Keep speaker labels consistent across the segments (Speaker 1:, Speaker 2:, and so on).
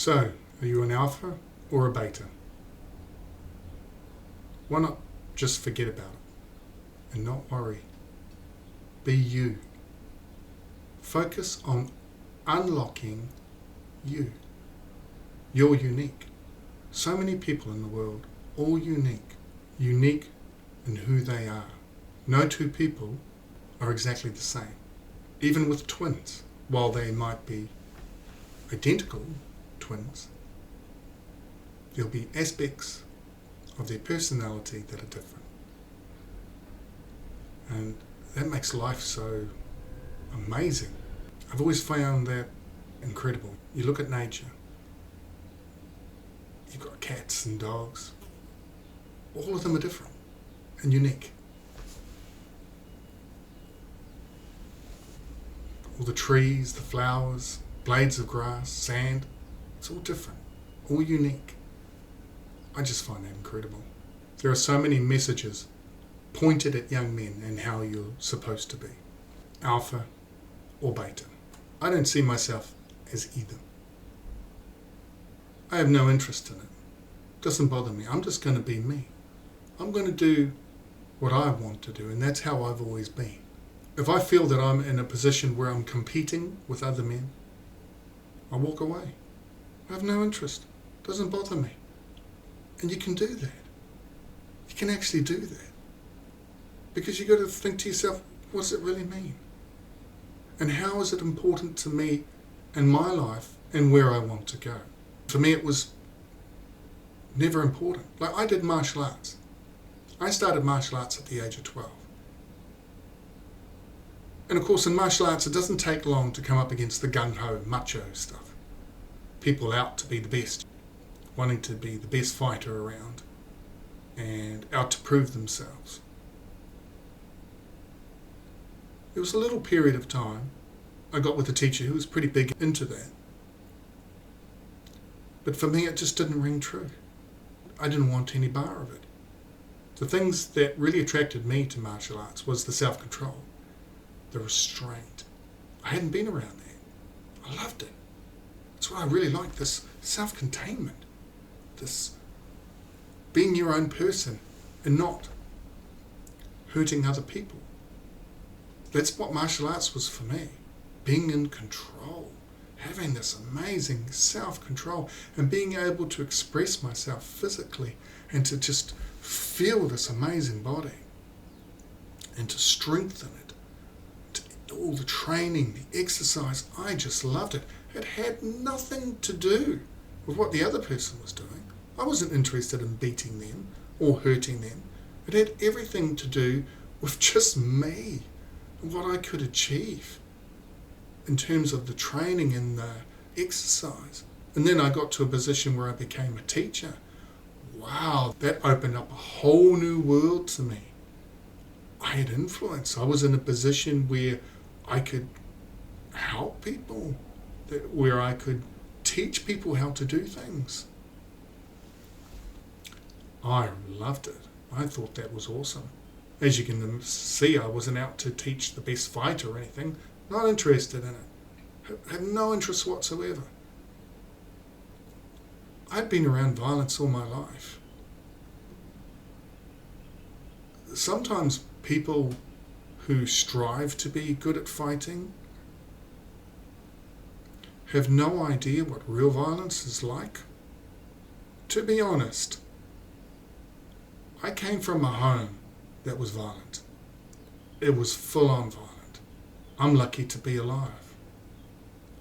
Speaker 1: So, are you an alpha or a beta? Why not just forget about it and not worry? Be you. Focus on unlocking you. You're unique. So many people in the world, all unique. Unique in who they are. No two people are exactly the same. Even with twins, while they might be identical twins, there'll be aspects of their personality that are different. And that makes life so amazing. I've always found that incredible. You look at nature, you've got cats and dogs. All of them are different and unique. All the trees, the flowers, blades of grass, sand, it's all different, all unique. I just find that incredible. There are so many messages pointed at young men and how you're supposed to be. Alpha or beta. I don't see myself as either. I have no interest in it. It doesn't bother me. I'm just going to be me. I'm going to do what I want to do, and that's how I've always been. If I feel that I'm in a position where I'm competing with other men, I walk away. I have no interest. It doesn't bother me. And you can do that. You can actually do that. Because you've got to think to yourself, what does it really mean? And how is it important to me and my life and where I want to go? For me, it was never important. Like, I did martial arts. I started martial arts at the age of 12. And of course, in martial arts, it doesn't take long to come up against the gung-ho, macho stuff. People out to be the best, wanting to be the best fighter around, and out to prove themselves. There was a little period of time I got with a teacher who was pretty big into that. But for me, it just didn't ring true. I didn't want any bar of it. The things that really attracted me to martial arts was the self-control, the restraint. I hadn't been around that. I loved it. That's what I really liked, this self-containment, this being your own person and not hurting other people. That's what martial arts was for me. Being in control, having this amazing self-control and being able to express myself physically and to just feel this amazing body and to strengthen it. All the training, the exercise, I just loved it. It had nothing to do with what the other person was doing. I wasn't interested in beating them or hurting them. It had everything to do with just me and what I could achieve in terms of the training and the exercise. And then I got to a position where I became a teacher. Wow, that opened up a whole new world to me. I had influence. I was in a position where I could help people, where I could teach people how to do things. I loved it. I thought that was awesome. As you can see, I wasn't out to teach the best fight or anything. Not interested in it. Had no interest whatsoever. I'd been around violence all my life. Sometimes people who strive to be good at fighting have no idea what real violence is like. To be honest, I came from a home that was violent. It was full-on violent. I'm lucky to be alive.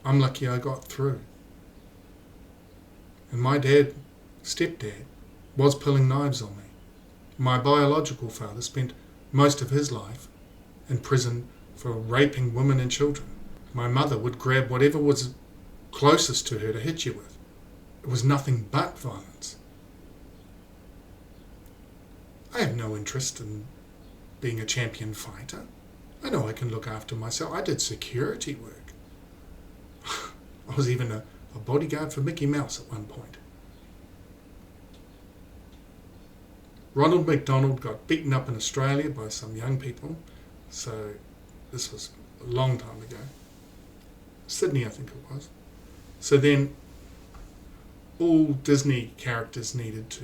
Speaker 1: I'm lucky I got through. And my dad, stepdad, was pulling knives on me. My biological father spent most of his life in prison for raping women and children. My mother would grab whatever was closest to her to hit you with. It was nothing but violence. I have no interest in being a champion fighter. I know I can look after myself. I did security work. I was even a bodyguard for Mickey Mouse at one point. Ronald McDonald got beaten up in Australia by some young people. So this was a long time ago. Sydney, I think it was. So then all Disney characters needed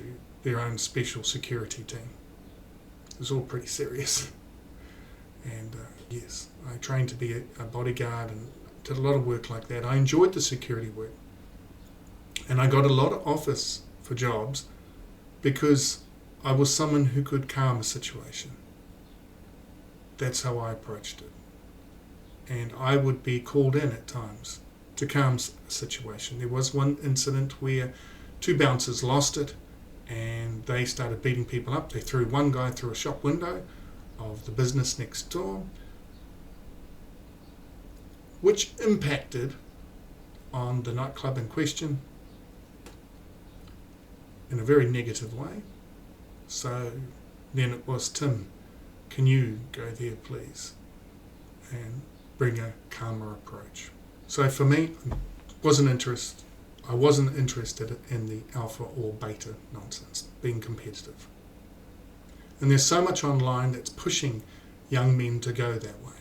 Speaker 1: their own special security team. It was all pretty serious. And yes, I trained to be a bodyguard and did a lot of work like that. I enjoyed the security work. And I got a lot of offers for jobs because I was someone who could calm a situation. That's how I approached it. And I would be called in at times to calm a situation. There was one incident where 2 bouncers lost it and they started beating people up. They threw one guy through a shop window of the business next door, which impacted on the nightclub in question in a very negative way. So then it was, Tim, can you go there please and bring a calmer approach. So for me, I wasn't interested in the alpha or beta nonsense, being competitive. And there's so much online that's pushing young men to go that way.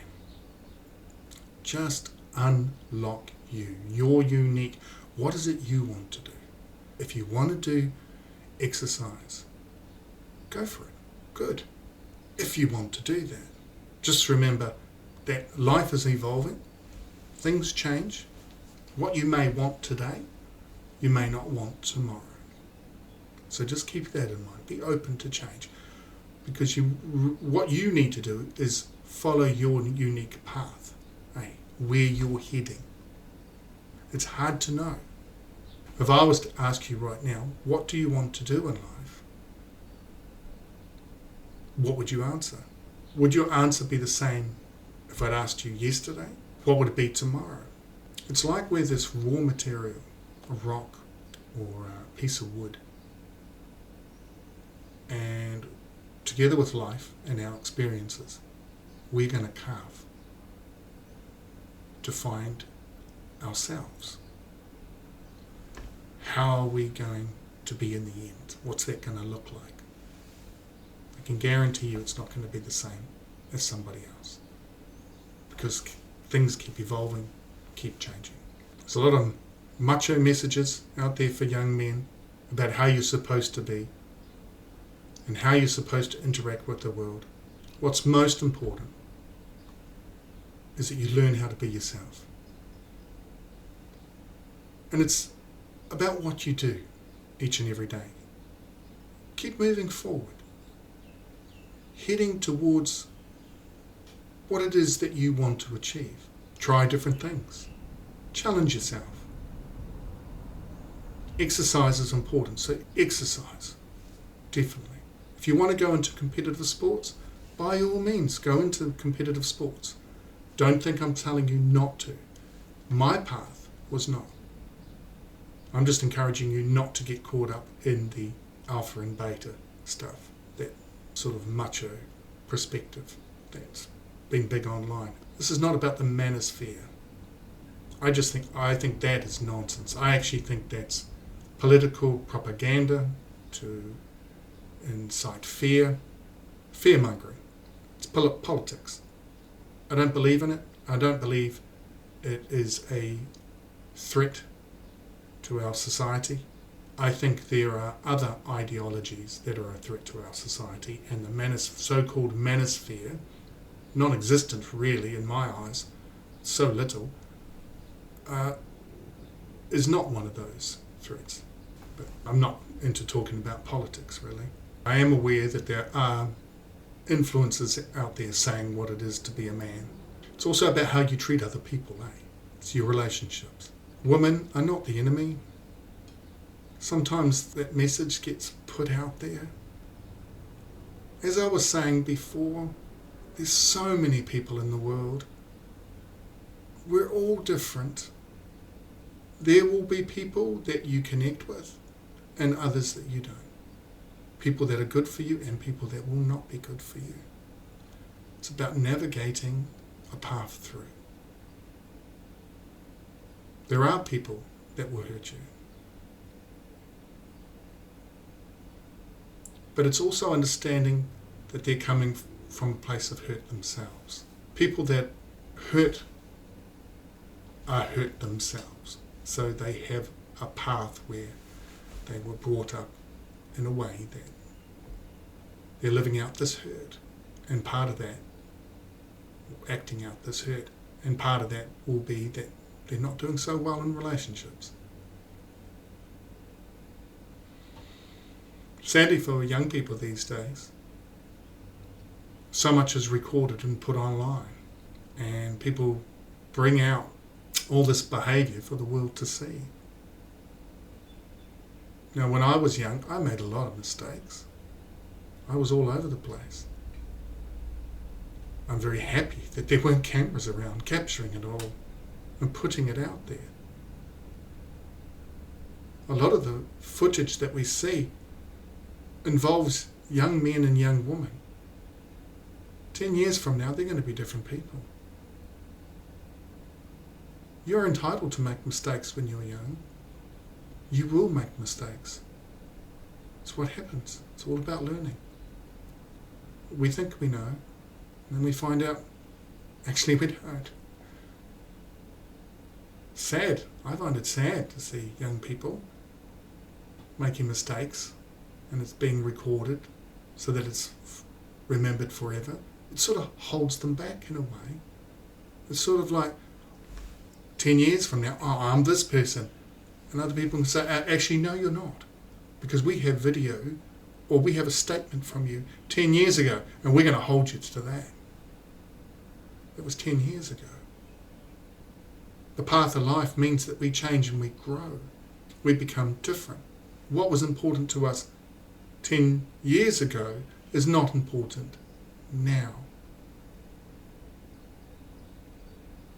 Speaker 1: Just unlock you. You're unique. What is it you want to do? If you want to do exercise, go for it. Good. If you want to do that, just remember that life is evolving. Things change. What you may want today, you may not want tomorrow. So just keep that in mind. Be open to change. Because what you need to do is follow your unique path, where you're heading. It's hard to know. If I was to ask you right now, what do you want to do in life? What would you answer? Would your answer be the same if I'd asked you yesterday? What would it be tomorrow? It's like where this raw material, a rock or a piece of wood, and together with life and our experiences, we're going to carve to find ourselves. How are we going to be in the end? What's that going to look like? I can guarantee you it's not going to be the same as somebody else, because things keep evolving, keep changing. There's a lot of macho messages out there for young men about how you're supposed to be and how you're supposed to interact with the world. What's most important is that you learn how to be yourself. And it's about what you do each and every day. Keep moving forward, heading towards what it is that you want to achieve. Try different things. Challenge yourself. Exercise is important, so exercise, definitely. If you want to go into competitive sports, by all means, go into competitive sports. Don't think I'm telling you not to. My path was not. I'm just encouraging you not to get caught up in the alpha and beta stuff, that sort of macho perspective that's been big online. This is not about the manosphere. I think that is nonsense. I actually think that's political propaganda to incite fear, fear-mongering. It's politics. I don't believe in it. I don't believe it is a threat to our society. I think there are other ideologies that are a threat to our society, and the so-called manosphere, non-existent really in my eyes, so little, is not one of those threats. But I'm not into talking about politics really. I am aware that there are influences out there saying what it is to be a man. It's also about how you treat other people, It's your relationships. Women are not the enemy. Sometimes that message gets put out there. As I was saying before, there's so many people in the world. We're all different. There will be people that you connect with and others that you don't. People that are good for you and people that will not be good for you. It's about navigating a path through. There are people that will hurt you. But it's also understanding that they're coming from a place of hurt themselves. People that hurt are hurt themselves. So they have a path where they were brought up in a way that they're living out this hurt, and part of that, acting out this hurt, and part of that will be that they're not doing so well in relationships. Sadly for young people these days, so much is recorded and put online, and people bring out all this behaviour for the world to see. Now, when I was young, I made a lot of mistakes. I was all over the place. I'm very happy that there weren't cameras around capturing it all and putting it out there. A lot of the footage that we see involves young men and young women. 10 years from now, they're going to be different people. You're entitled to make mistakes when you're young. You will make mistakes. It's what happens. It's all about learning. We think we know, and then we find out, actually we don't. Sad. I find it sad to see young people making mistakes, and it's being recorded so that it's remembered forever. It sort of holds them back in a way. It's sort of like 10 years from now, oh, I'm this person. And other people can say, actually, no, you're not. Because we have video, or we have a statement from you 10 years ago, and we're going to hold you to that. It was 10 years ago. The path of life means that we change and we grow. We become different. What was important to us 10 years ago is not important now.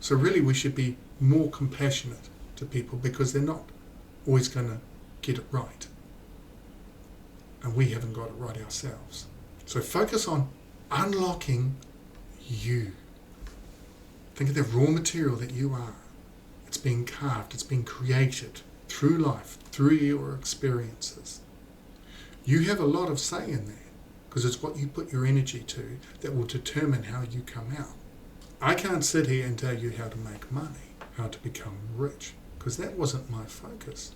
Speaker 1: So really we should be more compassionate to people, because they're not always going to get it right. And we haven't got it right ourselves. So focus on unlocking you. Think of the raw material that you are. It's being carved, it's being created through life, through your experiences. You have a lot of say in that, because it's what you put your energy to that will determine how you come out. I can't sit here and tell you how to make money, how to become rich, because that wasn't my focus.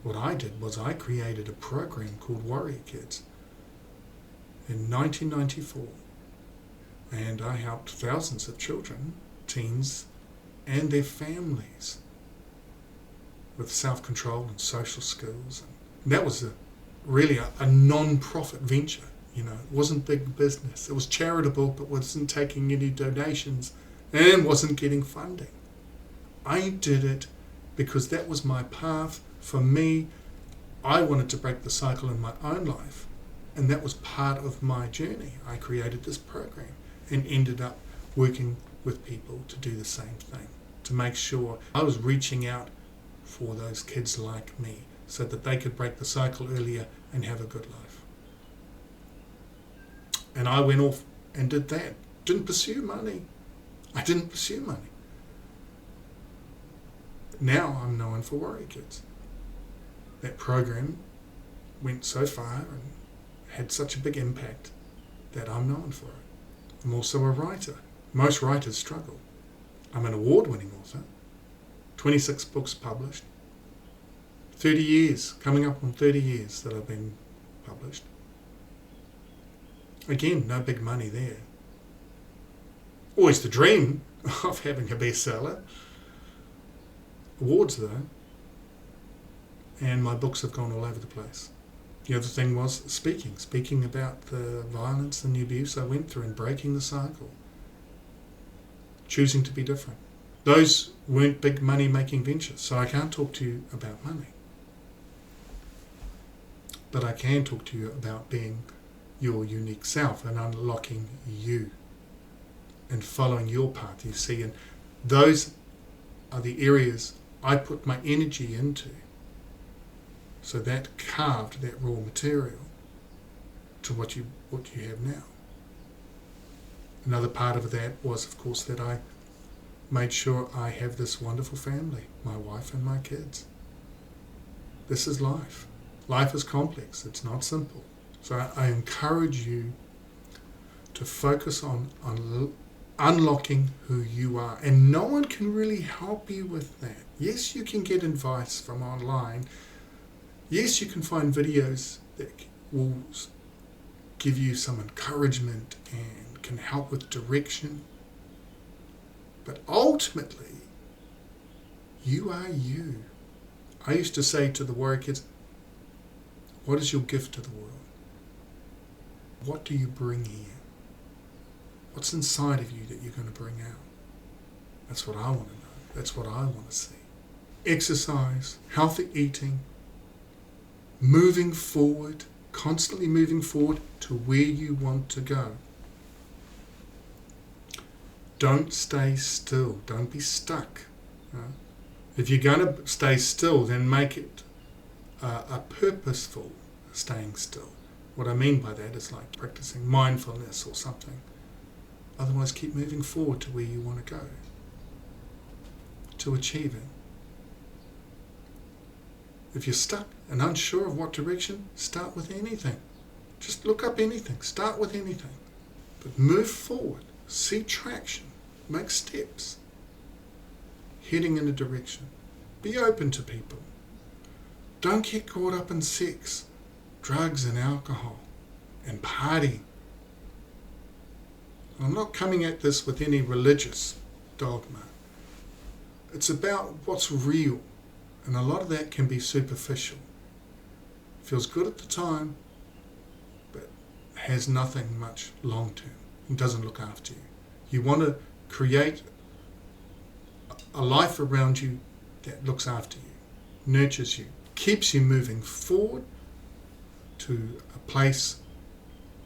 Speaker 1: What I did was I created a program called Warrior Kids in 1994, and I helped thousands of children, teens, and their families with self-control and social skills. And that was really a non-profit venture. You know, it wasn't big business. It was charitable, but wasn't taking any donations and wasn't getting funding. I did it because that was my path. For me, I wanted to break the cycle in my own life, and that was part of my journey. I created this program and ended up working with people to do the same thing, to make sure I was reaching out for those kids like me so that they could break the cycle earlier and have a good life. And I went off and did that. Didn't pursue money. I didn't pursue money. Now I'm known for Warrior Kids. That program went so far and had such a big impact that I'm known for it. I'm also a writer. Most writers struggle. I'm an award-winning author. 26 books published. 30 years, coming up on 30 years that I've been published. Again, no big money there. Always the dream of having a bestseller. Awards though. And my books have gone all over the place. The other thing was speaking about the violence and the abuse I went through and breaking the cycle. Choosing to be different. Those weren't big money making ventures, so I can't talk to you about money. But I can talk to you about being your unique self and unlocking you and following your path, you see. And those are the areas I put my energy into. So that carved that raw material to what you have now. Another part of that was, of course, that I made sure I have this wonderful family, my wife and my kids. This is life. Life is complex. It's not simple. So I encourage you to focus on unlocking who you are. And no one can really help you with that. Yes, you can get advice from online, Yes, you can find videos that will give you some encouragement and can help with direction. But ultimately, you are you. I used to say to the warrior kids, what is your gift to the world? What do you bring here? What's inside of you that you're going to bring out? That's what I want to know. That's what I want to see. Exercise, healthy eating, moving forward, constantly moving forward to where you want to go. Don't stay still. Don't be stuck. If you're going to stay still, then make it a purposeful staying still. What I mean by that is like practicing mindfulness or something. Otherwise, keep moving forward to where you want to go, to achieving. If you're stuck and unsure of what direction, start with anything. Just look up anything. Start with anything. But move forward. See traction. Make steps. Heading in a direction. Be open to people. Don't get caught up in sex, drugs and alcohol, and partying. I'm not coming at this with any religious dogma. It's about what's real, and a lot of that can be superficial. Feels good at the time, but has nothing much long term. It doesn't look after you. You want to create a life around you that looks after you, nurtures you, keeps you moving forward to a place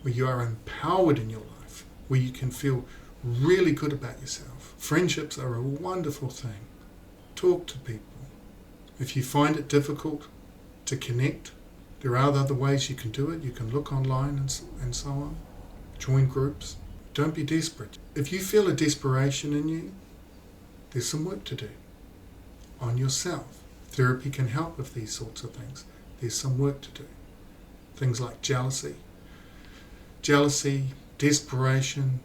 Speaker 1: where you are empowered in your life, where you can feel really good about yourself. Friendships are a wonderful thing. Talk to people. If you find it difficult to connect, there are other ways you can do it. You can look online and so on. Join groups. Don't be desperate. If you feel a desperation in you, there's some work to do on yourself. Therapy can help with these sorts of things. There's some work to do. Things like jealousy, desperation,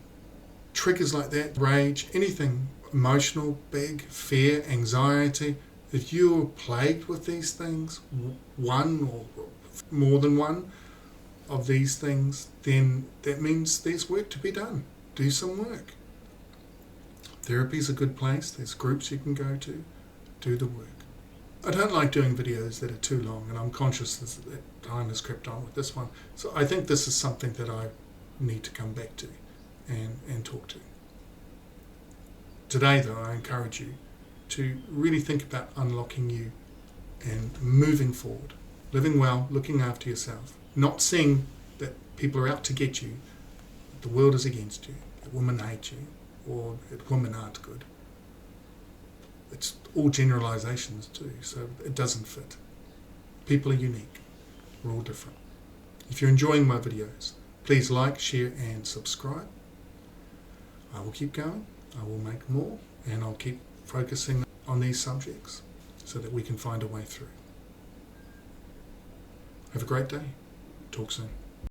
Speaker 1: triggers like that, rage, anything emotional, big, fear, anxiety. If you're plagued with these things, one or more than one of these things, then that means there's work to be done. Do some work. Therapy is a good place. There's groups you can go to. Do the work. I don't like doing videos that are too long, and I'm conscious that time has crept on with this one. So I think this is something that I need to come back to and talk to. Today, though, I encourage you to really think about unlocking you and moving forward, living well, looking after yourself, not seeing that people are out to get you, that the world is against you, that women hate you, or that women aren't good. It's all generalizations too, so it doesn't fit. People are unique. We're all different. If you're enjoying my videos, please like, share and subscribe. I will keep going. I will make more, and I'll keep focusing on these subjects so that we can find a way through. Have a great day. Talk soon.